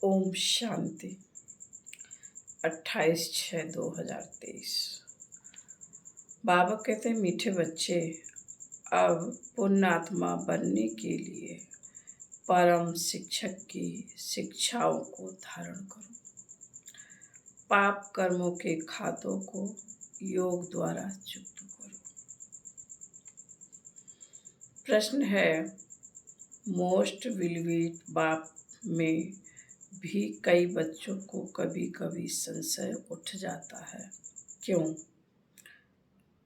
ओम शांति। 28/6/2023। बाबा कहते हैं, मीठे बच्चे, अब पुण्यात्मा बनने के लिए परम शिक्षक की शिक्षाओं को धारण करो। पाप कर्मों के खातों को योग द्वारा चुक्त करो। प्रश्न है, मोस्ट विलविट बाप में भी कई बच्चों को कभी कभी संशय उठ जाता है, क्यों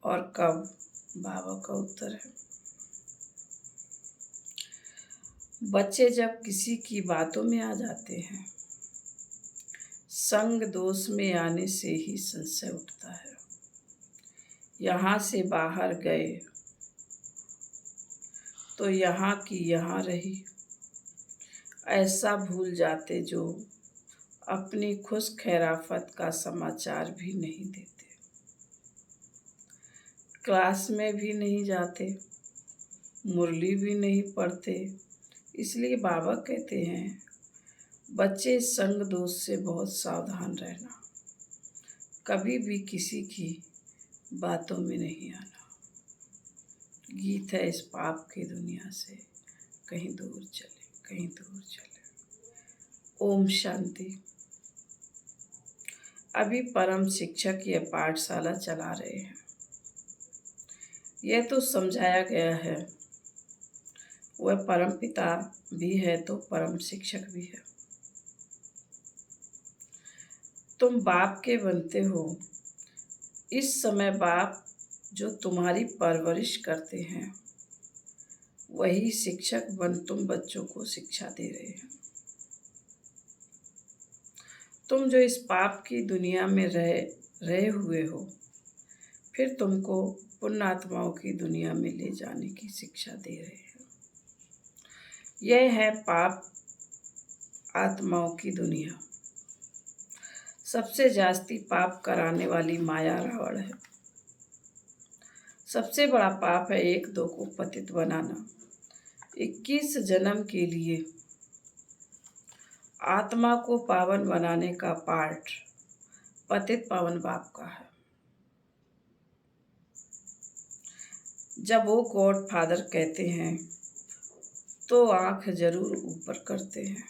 और कब? बाबा का उत्तर है, बच्चे जब किसी की बातों में आ जाते हैं, संग दोष में आने से ही संशय उठता है। यहाँ से बाहर गए तो यहाँ की यहाँ रही, ऐसा भूल जाते जो अपनी खुश खैराफत का समाचार भी नहीं देते, क्लास में भी नहीं जाते, मुरली भी नहीं पढ़ते। इसलिए बाबा कहते हैं, बच्चे संग दोष से बहुत सावधान रहना, कभी भी किसी की बातों में नहीं आना। गीत है, इस पाप की दुनिया से कहीं दूर चले, कहीं दूर चले। ओम शांति। अभी परम शिक्षक यह पाठशाला चला रहे हैं। यह तो समझाया गया है, वह परम पिता भी है तो परम शिक्षक भी है। तुम बाप के बनते हो। इस समय बाप जो तुम्हारी परवरिश करते हैं, वही शिक्षक बन तुम बच्चों को शिक्षा दे रहे हैं। तुम जो इस पाप की दुनिया में रहे हुए हो, फिर तुमको पुण्यात्माओं की दुनिया में ले जाने की शिक्षा दे रहे हैं। यह है पाप आत्माओं की दुनिया। सबसे जास्ती पाप कराने वाली माया रावण है। सबसे बड़ा पाप है एक दो को पतित बनाना। 21 जन्म के लिए आत्मा को पावन बनाने का पाठ पतित पावन बाप का है। जब वो गॉड फादर कहते हैं तो आंख जरूर ऊपर करते हैं,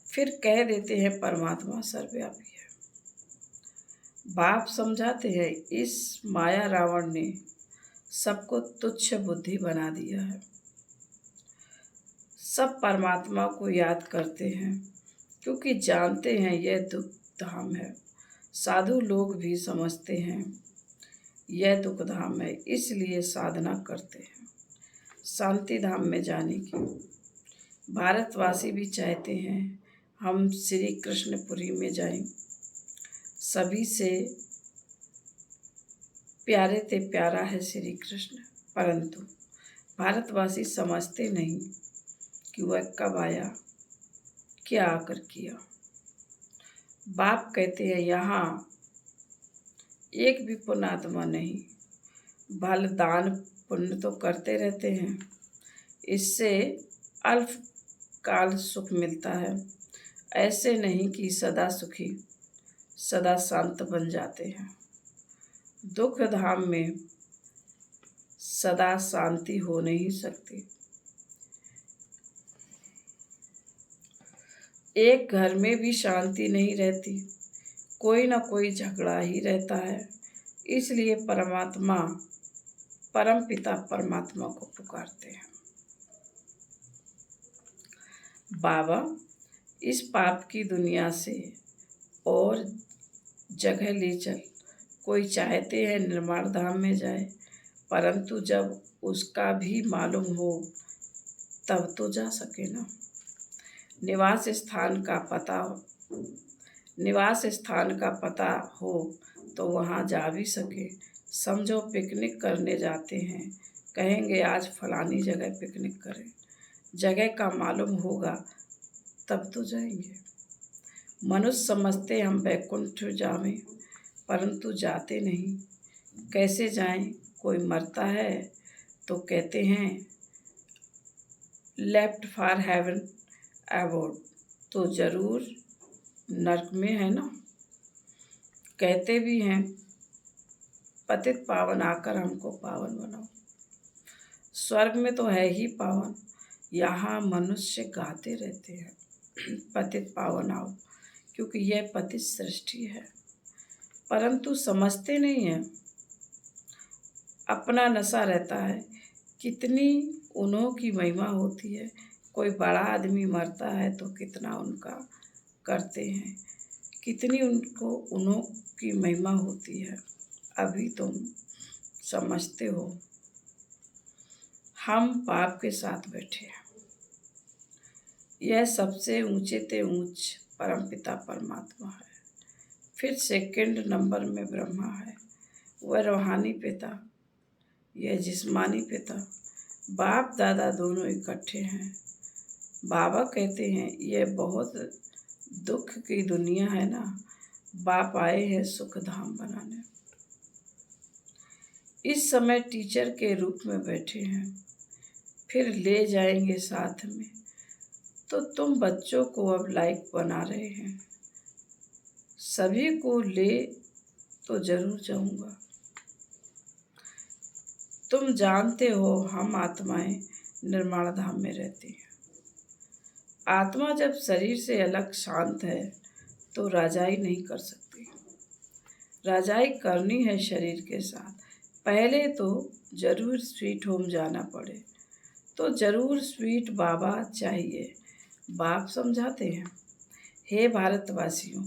फिर कह देते हैं परमात्मा सर्वव्यापी है। बाप समझाते हैं, इस माया रावण ने सबको तुच्छ बुद्धि बना दिया है। सब परमात्मा को याद करते हैं क्योंकि जानते हैं यह दुख धाम है। साधु लोग भी समझते हैं यह दुख धाम है, इसलिए साधना करते हैं शांति धाम में जाने की। भारतवासी भी चाहते हैं हम श्री कृष्णपुरी में जाएं। सभी से प्यारे ते प्यारा है श्री कृष्ण, परंतु भारतवासी समझते नहीं कि वह कब आया, क्या आकर किया। बाप कहते हैं, यहाँ एक भी पुण्यात्मा नहीं, भल दान पुण्य तो करते रहते हैं, इससे अल्प काल सुख मिलता है। ऐसे नहीं कि सदा सुखी सदा शांत बन जाते हैं। दुख धाम में सदा शांति हो नहीं सकती। एक घर में भी शांति नहीं रहती, कोई ना कोई झगड़ा ही रहता है। इसलिए परमात्मा परम पिता परमात्मा को पुकारते हैं, बाबा इस पाप की दुनिया से और जगह ले चल। कोई चाहते हैं निर्माण धाम में जाए, परंतु जब उसका भी मालूम हो तब तो जा सके ना। निवास स्थान का पता हो तो वहाँ जा भी सके। समझो पिकनिक करने जाते हैं, कहेंगे आज फलानी जगह पिकनिक करें, जगह का मालूम होगा तब तो जाएंगे। मनुष्य समझते हम वैकुंठ जावें, परंतु जाते नहीं। कैसे जाएं? कोई मरता है तो कहते हैं लेफ्ट फॉर हेवन अबोर्ड, तो जरूर नरक में है ना। कहते भी हैं पतित पावन आकर हमको पावन बनाओ। स्वर्ग में तो है ही पावन, यहाँ मनुष्य गाते रहते हैं पतित पावन आओ, क्योंकि यह पतित सृष्टि है। परंतु समझते नहीं हैं, अपना नशा रहता है। कितनी उन्हों की महिमा होती है। कोई बड़ा आदमी मरता है तो कितना उनका करते हैं, कितनी उनको उन्हों की महिमा होती है। अभी तुम समझते हो हम पाप के साथ बैठे हैं। यह सबसे ऊंचे ते ऊंच परमपिता परमात्मा है। फिर सेकंड नंबर में ब्रह्मा है, वह रूहानी पिता, यह जिस्मानी पिता। बाप दादा दोनों इकट्ठे हैं। बाबा कहते हैं यह बहुत दुख की दुनिया है ना, बाप आए हैं सुख धाम बनाने। इस समय टीचर के रूप में बैठे हैं, फिर ले जाएंगे साथ में। तो तुम बच्चों को अब लाइक बना रहे हैं, सभी को ले तो जरूर जाऊंगा। तुम जानते हो हम आत्माएं निर्माण धाम में रहती हैं। आत्मा जब शरीर से अलग शांत है तो राजाई नहीं कर सकती। राजाई करनी है शरीर के साथ, पहले तो जरूर स्वीट होम जाना पड़े तो जरूर स्वीट बाबा चाहिए। बाप समझाते हैं, हे भारतवासियों,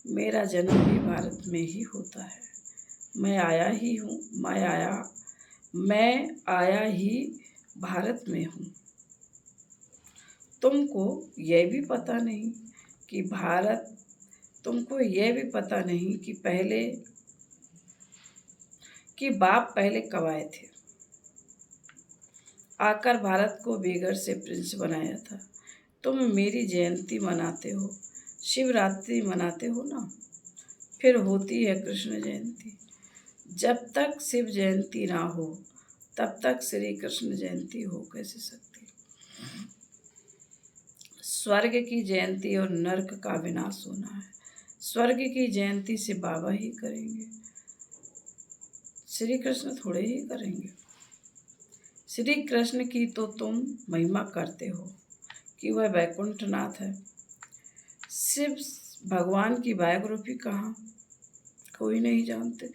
मेरा जन्म भी भारत में ही होता है। मैं आया ही भारत में हूँ। तुमको यह भी पता नहीं कि बाप पहले कब आए थे। आकर भारत को बेघर से प्रिंस बनाया था। तुम मेरी जयंती मनाते हो, शिवरात्रि मनाते हो ना, फिर होती है कृष्ण जयंती। जब तक शिव जयंती ना हो तब तक श्री कृष्ण जयंती हो कैसे सकती। स्वर्ग की जयंती और नरक का विनाश होना है। स्वर्ग की जयंती से बाबा ही करेंगे, श्री कृष्ण थोड़े ही करेंगे। श्री कृष्ण की तो तुम महिमा करते हो कि वह वैकुंठनाथ है। शिव भगवान की बायोग्राफी कहाँ, कोई नहीं जानते।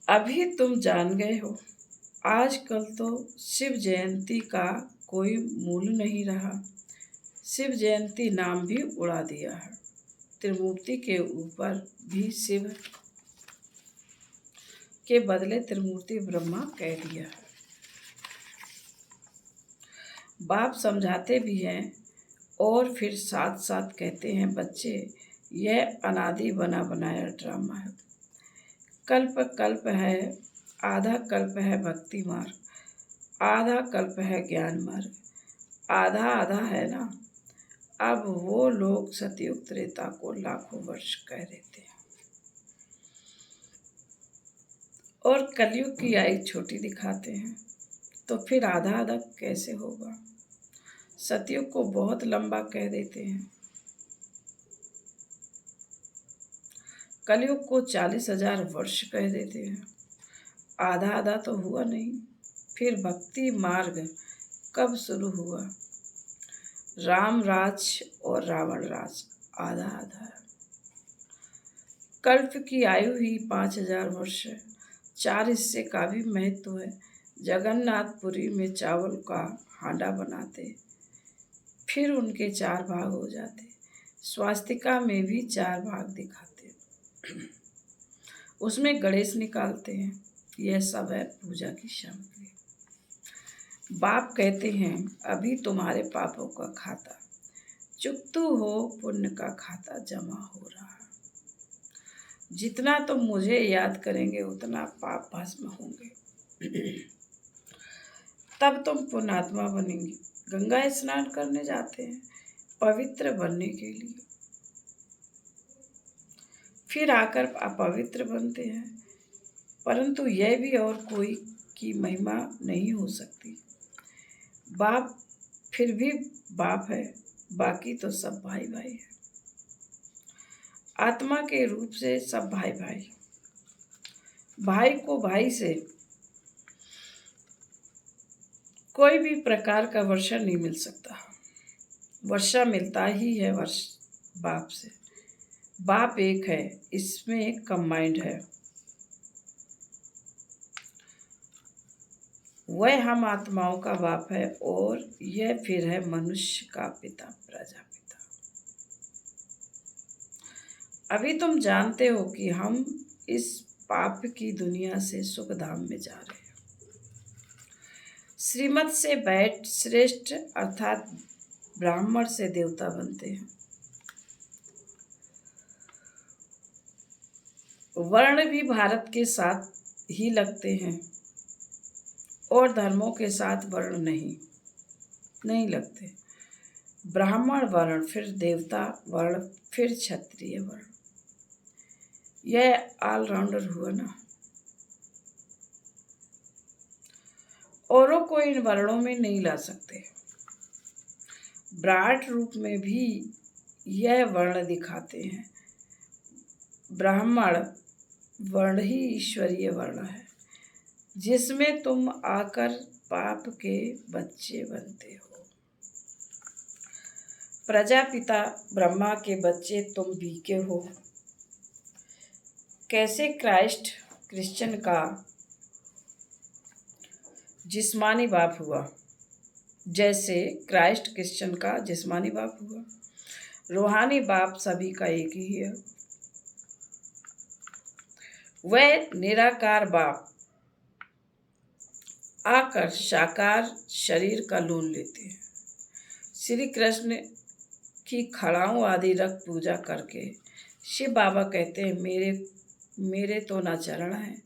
अभी तुम जान गए हो। आजकल तो शिव जयंती का कोई मूल नहीं रहा। शिव जयंती नाम भी उड़ा दिया है। त्रिमूर्ति के ऊपर भी शिव के बदले त्रिमूर्ति ब्रह्मा कह दिया है। बाप समझाते भी हैं और फिर साथ साथ कहते हैं, बच्चे यह अनादि बना बनाया ड्रामा है। कल्प कल्प है, आधा कल्प है भक्ति मार्ग, आधा कल्प है ज्ञान मार्ग, आधा आधा है ना। अब वो लोग सतयुग त्रेता को लाखों वर्ष कह देते हैं और कलयुग की आयु छोटी दिखाते हैं, तो फिर आधा आधा कैसे होगा। सतयुग को बहुत लंबा कह देते हैं, कलयुग को 40,000 वर्ष कह देते हैं। आधा आधा तो हुआ नहीं। फिर भक्ति मार्ग कब शुरू हुआ। राम राज और रावण राज आधा आधा है। कल्प की आयु ही 5,000 वर्ष है। 4 हिस्से का भी महत्व है। जगन्नाथपुरी में चावल का हांडा बनाते, फिर उनके 4 भाग हो जाते। स्वास्तिका में भी 4 भाग दिखाते, उसमें गणेश निकालते हैं। यह सब है पूजा की सामग्री। बाप कहते हैं, अभी तुम्हारे पापों का खाता चुकतू हो, पुण्य का खाता जमा हो रहा है। जितना तुम मुझे याद करेंगे उतना पाप भस्म होंगे। तब तुम पुण्यात्मा बनेंगे। गंगा स्नान करने जाते हैं पवित्र बनने के लिए, फिर आकर अपवित्र बनते हैं। परंतु यह भी और कोई की महिमा नहीं हो सकती। बाप फिर भी बाप है, बाकी तो सब भाई भाई है। आत्मा के रूप से सब भाई भाई। भाई को भाई से कोई भी प्रकार का वर्षा नहीं मिल सकता। वर्षा मिलता ही है बाप से। बाप एक है, इसमें कंबाइंड है। वह हम आत्माओं का बाप है और यह फिर है मनुष्य का पिता, प्रजापिता। अभी तुम जानते हो कि हम इस पाप की दुनिया से सुख धाम में जा रहे हैं। श्रीमत से बैठ श्रेष्ठ अर्थात ब्राह्मण से देवता बनते हैं। वर्ण भी भारत के साथ ही लगते हैं और धर्मों के साथ वर्ण नहीं लगते। ब्राह्मण वर्ण, फिर देवता वर्ण, फिर क्षत्रिय वर्ण। यह ऑलराउंडर हुआ ना। औरों को इन वर्णों में नहीं ला सकते। ब्राट रूप में भी यह वर्ण दिखाते हैं। ब्राह्मण वर्ण ही ईश्वरीय वर्ण है, जिसमें तुम आकर पाप के बच्चे बनते हो। प्रजापिता ब्रह्मा के बच्चे तुम भी के हो। कैसे क्रिश्चियन का जिस्मानी बाप हुआ, जैसे क्राइस्ट क्रिश्चियन का जिस्मानी बाप हुआ, रूहानी बाप सभी का एक ही है। वह निराकार बाप आकर साकार शरीर का लोन लेते हैं। श्री कृष्ण की खड़ाऊ आदि रक्त पूजा करके शिव बाबा कहते हैं, मेरे तो ना चरण है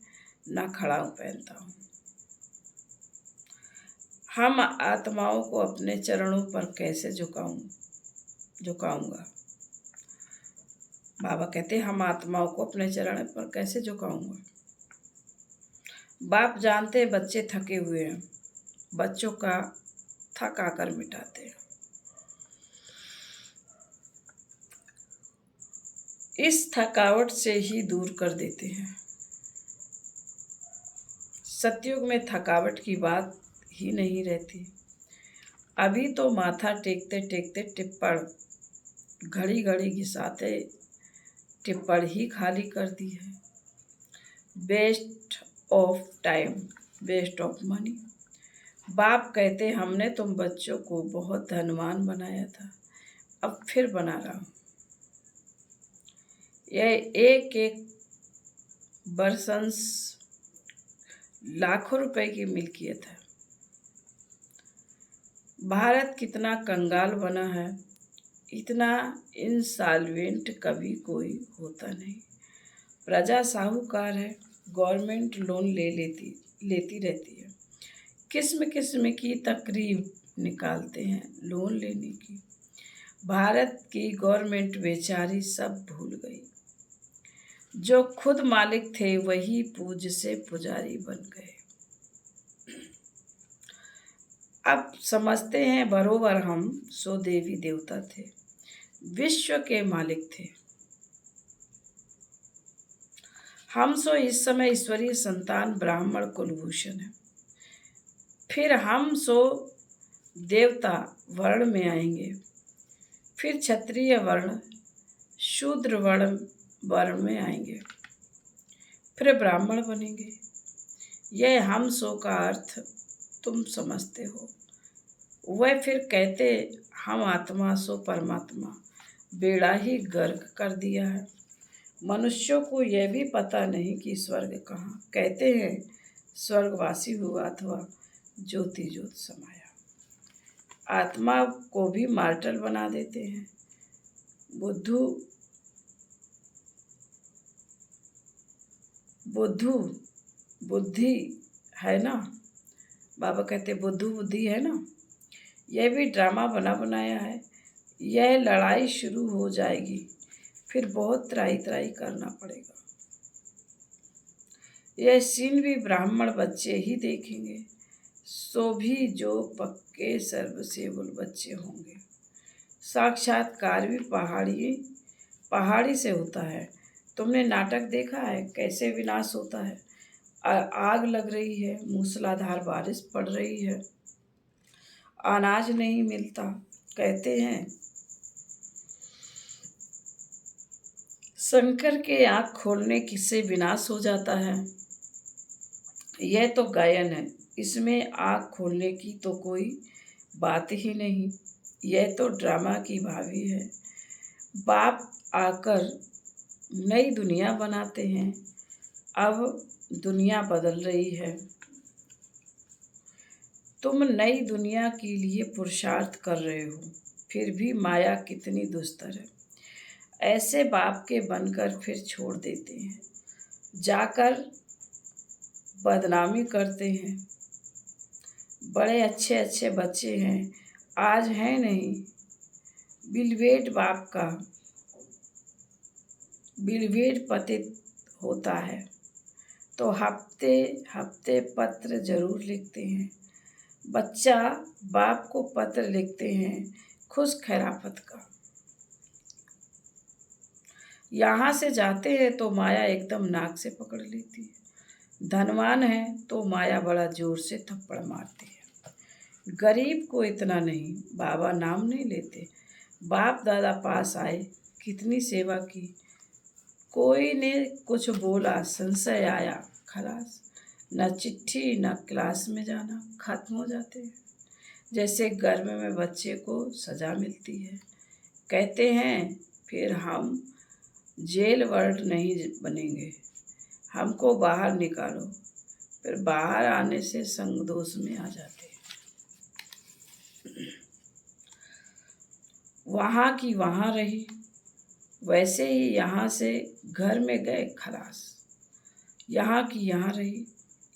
ना खड़ाऊ पहनता हूँ। हम आत्माओं को अपने चरणों पर कैसे झुकाऊंगा। बाबा कहते हैं, हम आत्माओं को अपने चरण पर कैसे झुकाऊंगा। बाप जानते हैं बच्चे थके हुए हैं, बच्चों का थक आकर मिटाते हैं। इस थकावट से ही दूर कर देते हैं। सतयुग में थकावट की बात ही नहीं रहती। अभी तो माथा टेकते टेकते टिप्पण घड़ी घड़ी घिसाते टिप्पण ही खाली कर दी है। Waste of time, waste of money. बाप कहते हमने तुम बच्चों को बहुत धनवान बनाया था, अब फिर बना रहा हूँ। यह एक एक बरसंस लाखों रुपए की मिल्कियत है। भारत कितना कंगाल बना है, इतना इंसॉल्वेंट कभी कोई होता नहीं। प्रजा साहूकार है, गवर्नमेंट लोन लेती रहती है। किस्म किस्म की तकरीब निकालते हैं लोन लेने की। भारत की गवर्नमेंट बेचारी सब भूल गई। जो खुद मालिक थे वही पूज से पुजारी बन गए। अब समझते हैं बरोबर हम सो देवी देवता थे, विश्व के मालिक थे। हम सो इस समय ईश्वरीय संतान ब्राह्मण कुलभूषण है। फिर हम सो देवता वर्ण में आएंगे, फिर क्षत्रिय वर्ण, शूद्र वर्ण में आएंगे, फिर ब्राह्मण बनेंगे। यह हम सो का अर्थ तुम समझते हो। वह फिर कहते हम आत्मा सो परमात्मा, बेड़ा ही गर्क कर दिया है। मनुष्यों को यह भी पता नहीं कि स्वर्ग कहाँ। कहते हैं स्वर्गवासी हुआ अथवा ज्योति ज्योत समाया। आत्मा को भी मार्टल बना देते हैं। बुद्धि है ना, बाबा कहते बुद्धि है ना। यह भी ड्रामा बना बनाया है। यह लड़ाई शुरू हो जाएगी, फिर बहुत त्राही करना पड़ेगा। यह सीन भी ब्राह्मण बच्चे ही देखेंगे, सो भी जो पक्के सर्वसेवल बच्चे होंगे। साक्षात्कार भी पहाड़ी से होता है। तुमने नाटक देखा है कैसे विनाश होता है? आग लग रही है, मूसलाधार बारिश पड़ रही है, अनाज नहीं मिलता, कहते हैं शंकर के आँख खोलने से विनाश हो जाता है। यह तो गायन है, इसमें आँख खोलने की तो कोई बात ही नहीं। यह तो ड्रामा की भावी है। बाप आकर नई दुनिया बनाते हैं। अब दुनिया बदल रही है। तुम नई दुनिया के लिए पुरुषार्थ कर रहे हो, फिर भी माया कितनी दुस्तर है। ऐसे बाप के बनकर फिर छोड़ देते हैं, जाकर बदनामी करते हैं। बड़े अच्छे अच्छे बच्चे हैं, आज हैं नहीं। बिलवेट बाप का बिलवेट पतित होता है तो हफ्ते हफ्ते पत्र जरूर लिखते हैं। बच्चा बाप को पत्र लिखते हैं खुश खैराफत का। यहाँ से जाते हैं तो माया एकदम नाक से पकड़ लेती है। धनवान है तो माया बड़ा जोर से थप्पड़ मारती है। गरीब को इतना नहीं, बाबा नाम नहीं लेते। बाप दादा पास आए, कितनी सेवा की, कोई ने कुछ बोला, संशय आया, खलास। न चिट्ठी न क्लास में जाना, खत्म हो जाते हैं। जैसे गर्भ में बच्चे को सजा मिलती है। कहते हैं फिर हम जेल वर्ड नहीं बनेंगे, हमको बाहर निकालो। फिर बाहर आने से संग दोष में आ जाते हैं। वहाँ की वहाँ रही, वैसे ही यहाँ से घर में गए खलास। यहाँ की यहाँ रही,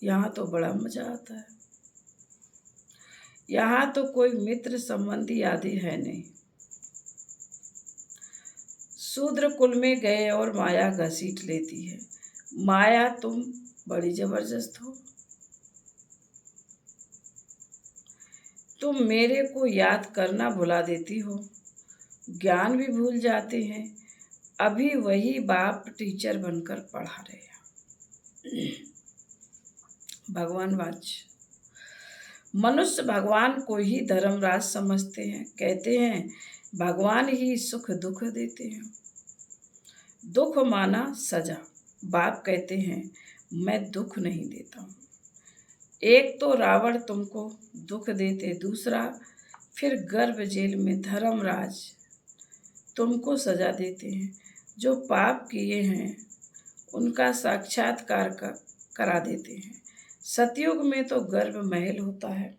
यहाँ तो बड़ा मजा आता है। यहाँ तो कोई मित्र संबंधी आदि है नहीं। शूद्र कुल में गए और माया घसीट लेती है। माया तुम बड़ी जबरदस्त हो। तुम मेरे को याद करना भुला देती हो, ज्ञान भी भूल जाते हैं। अभी वही बाप टीचर बनकर पढ़ा रहे हैं। भगवान वाच्य। मनुष्य भगवान को ही धर्मराज समझते हैं। कहते हैं भगवान ही सुख दुख देते हैं। दुख माना सजा। बाप कहते हैं मैं दुख नहीं देता हूँ। एक तो रावण तुमको दुख देते, दूसरा फिर गर्भ जेल में धर्मराज तुमको सजा देते हैं। जो पाप किए हैं उनका साक्षात्कार करा देते हैं। सतयुग में तो गर्भ महल होता है,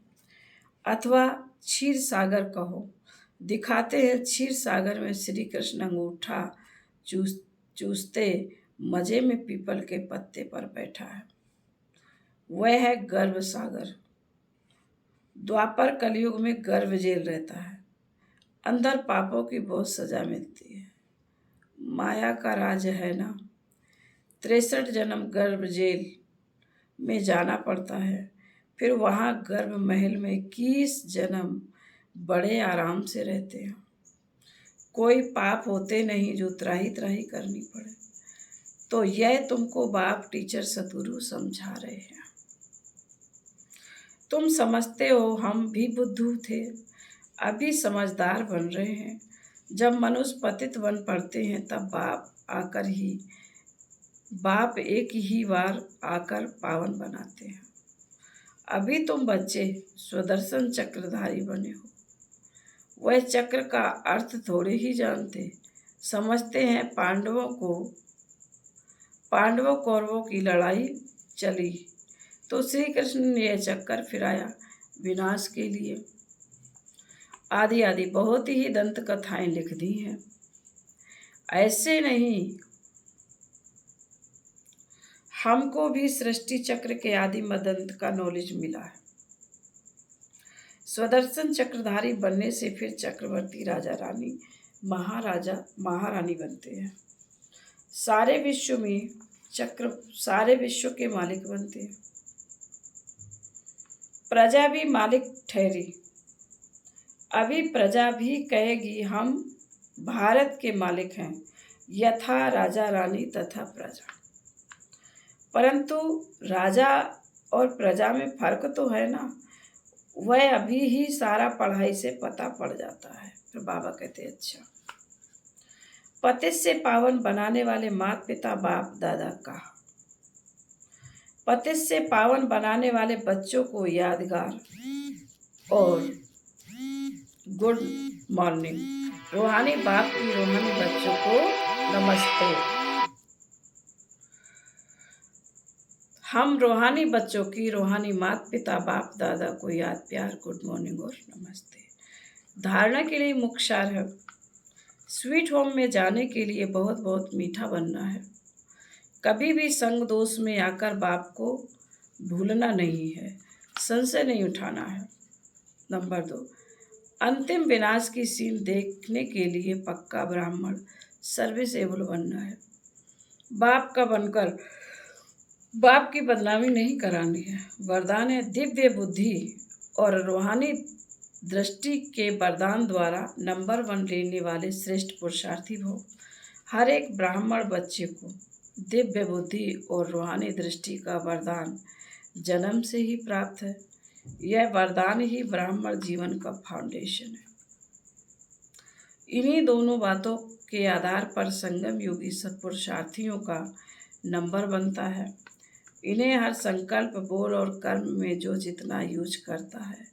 अथवा क्षीर सागर कहो। दिखाते हैं क्षीर सागर में श्री कृष्ण अंगूठा चूसते मजे में पीपल के पत्ते पर बैठा है। वह है गर्भ सागर। द्वापर कलयुग में गर्भ जेल रहता है। अंदर पापों की बहुत सजा मिलती है। माया का राज है ना। 63 जन्म गर्भ जेल में जाना पड़ता है। फिर वहाँ गर्भ महल में 21 जन्म बड़े आराम से रहते हैं। कोई पाप होते नहीं जो त्राही त्राही करनी पड़े। तो यह तुमको बाप टीचर सतगुरु समझा रहे हैं। तुम समझते हो हम भी बुद्धू थे, अभी समझदार बन रहे हैं। जब मनुष्य पतित बन पड़ते हैं तब बाप एक ही बार आकर पावन बनाते हैं। अभी तुम बच्चे स्वदर्शन चक्रधारी बने हो। वह चक्र का अर्थ थोड़े ही जानते। समझते हैं पांडवों कौरवों की लड़ाई चली तो श्री कृष्ण ने यह चक्कर फिराया विनाश के लिए। आदि आदि बहुत ही दंत कथाएं लिख दी हैं। ऐसे नहीं, हमको भी सृष्टि चक्र के आदि मदंत का नॉलेज मिला है। स्वदर्शन चक्रधारी बनने से फिर चक्रवर्ती राजा रानी महारानी बनते हैं। सारे विश्व के मालिक बनते हैं। प्रजा भी मालिक ठहरी। अभी प्रजा भी कहेगी हम भारत के मालिक हैं, यथा राजा रानी तथा प्रजा। परंतु राजा और प्रजा में फर्क तो है ना, वह अभी ही सारा पढ़ाई से पता पड़ जाता है। तो बाबा कहते अच्छा, पतित से पावन बनाने वाले माता पिता बाप दादा का, पतित से पावन बनाने वाले बच्चों को यादगार और गुड मॉर्निंग। रूहानी बाप की रूहानी बच्चों को नमस्ते। हम रूहानी बच्चों की रूहानी माता पिता बाप दादा को याद प्यार गुड मॉर्निंग और नमस्ते। धारणा के लिए मुख्य सार है, स्वीट होम में जाने के लिए बहुत बहुत मीठा बनना है। कभी भी संग दोष में आकर बाप को भूलना नहीं है, संशय नहीं उठाना है। नंबर 2, अंतिम विनाश की सीन देखने के लिए पक्का ब्राह्मण सर्विसेबल बनना है। बाप का बनकर बाप की बदनामी नहीं करानी है। वरदान है दिव्य बुद्धि और रूहानी दृष्टि के वरदान द्वारा नंबर 1 लेने वाले श्रेष्ठ पुरुषार्थी भव। हर एक ब्राह्मण बच्चे को दिव्य बुद्धि और रूहानी दृष्टि का वरदान जन्म से ही प्राप्त है। यह वरदान ही ब्राह्मण जीवन का फाउंडेशन है। इन्हीं दोनों बातों के आधार पर संगम योगी सत्पुरुषार्थियों का नंबर बनता है। इन्हें हर संकल्प बोल और कर्म में जो जितना यूज करता है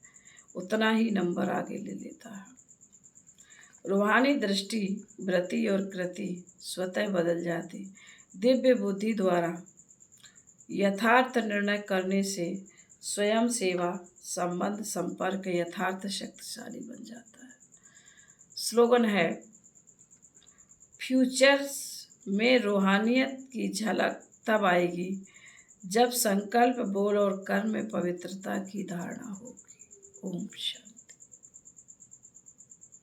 उतना ही नंबर आगे ले लेता है। रूहानी दृष्टि वृत्ति और कृति स्वतः बदल जाती। दिव्य बुद्धि द्वारा यथार्थ निर्णय करने से स्वयं सेवा संबंध संपर्क यथार्थ शक्तिशाली बन जाता है। स्लोगन है, फ्यूचर्स में रूहानियत की झलक तब आएगी जब संकल्प बोल और कर्म में पवित्रता की धारणा होगी। ओम शांति।